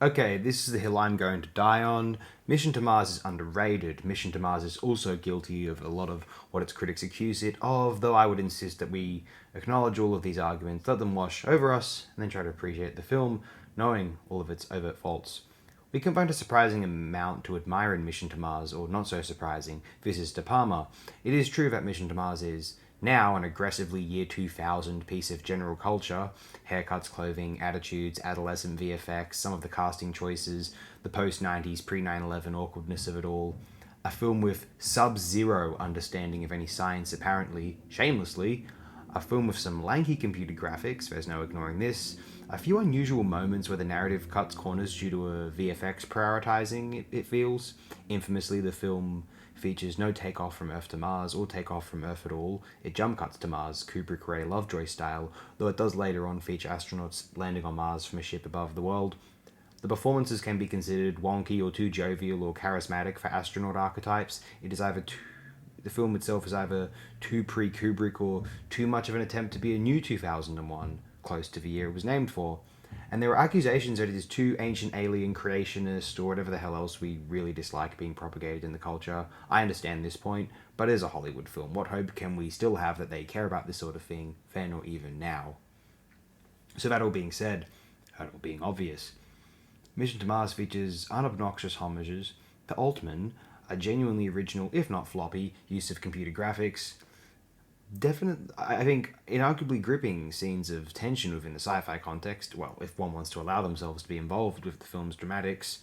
Okay, this is the hill I'm going to die on. Mission to Mars is underrated. Mission to Mars is also guilty of a lot of what its critics accuse it of, though I would insist that we acknowledge all of these arguments, let them wash over us, and then try to appreciate the film, knowing all of its overt faults. We can find a surprising amount to admire in Mission to Mars, or not so surprising, Visits to Palma. It is true that Mission to Mars is now an aggressively year 2000 piece of general culture. Haircuts, clothing, attitudes, adolescent VFX, some of the casting choices, the post 90s, pre 9/11 awkwardness of it all. A film with sub zero understanding of any science, apparently, shamelessly. A film with some lanky computer graphics, there's no ignoring this. A few unusual moments where the narrative cuts corners due to a VFX prioritizing, it feels. Infamously, the film features no takeoff from Earth to Mars or takeoff from Earth at all. It jump cuts to Mars, Kubrick Ray Lovejoy style, though it does later on feature astronauts landing on Mars from a ship above the world. The performances can be considered wonky or too jovial or charismatic for astronaut archetypes. It is either too, the film itself is either too pre-Kubrick or too much of an attempt to be a new 2001, close to the year it was named for. And there are accusations that it is too ancient alien creationist or whatever the hell else we really dislike being propagated in the culture. I understand this point, but it is a Hollywood film. What hope can we still have that they care about this sort of thing, then or even now? So that all being said, that all being obvious, Mission to Mars features unobnoxious homages to Altman, a genuinely original, if not floppy, use of computer graphics, I think, inarguably gripping scenes of tension within the sci fi context, well, if one wants to allow themselves to be involved with the film's dramatics,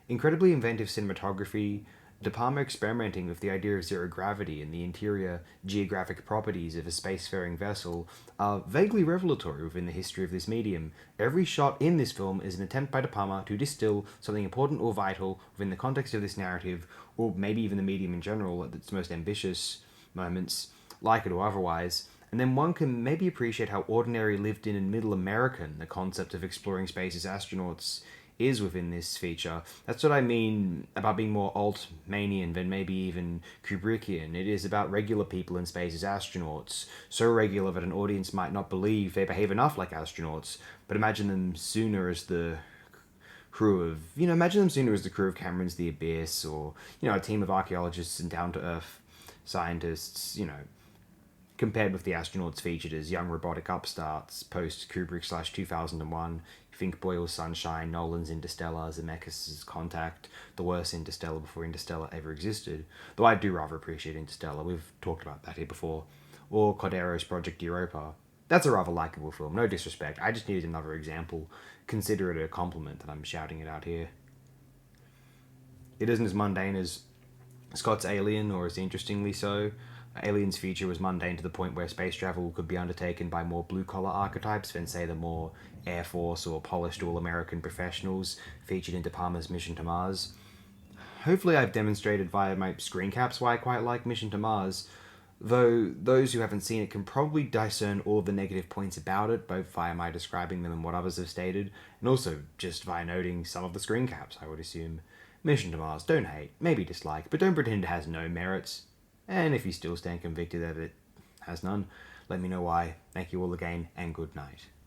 incredibly inventive cinematography, De Palma experimenting with the idea of zero gravity and the interior geographic properties of a spacefaring vessel are vaguely revelatory within the history of this medium. Every shot in this film is an attempt by De Palma to distill something important or vital within the context of this narrative, or maybe even the medium in general at its most ambitious moments, like it or otherwise. And then one can maybe appreciate how ordinary, lived in, and middle American the concept of exploring space as astronauts is within this feature. That's what I mean about being more alt-manian than maybe even Kubrickian. It is about regular people in space as astronauts, so regular that an audience might not believe they behave enough like astronauts, but imagine them sooner as the crew of Cameron's The Abyss, or, a team of archaeologists and down-to-earth scientists, compared with the astronauts featured as young robotic upstarts post Kubrick / 2001. Think Boyle's Sunshine, Nolan's Interstellar, Zemeckis' Contact, the worst Interstellar before Interstellar ever existed. Though I do rather appreciate Interstellar, we've talked about that here before. Or Cordero's Project Europa. That's a rather likable film, no disrespect. I just needed another example. Consider it a compliment that I'm shouting it out here. It isn't as mundane as Scott's Alien, or as interestingly so. Alien's future was mundane to the point where space travel could be undertaken by more blue-collar archetypes than, say, the more Air Force or polished all-American professionals featured in De Palma's Mission to Mars. Hopefully I've demonstrated via my screen caps why I quite like Mission to Mars, though those who haven't seen it can probably discern all of the negative points about it, both via my describing them and what others have stated, and also just via noting some of the screen caps, I would assume. Mission to Mars, don't hate, maybe dislike, but don't pretend it has no merits. And if you still stand convicted that it has none, let me know why. Thank you all again, and good night.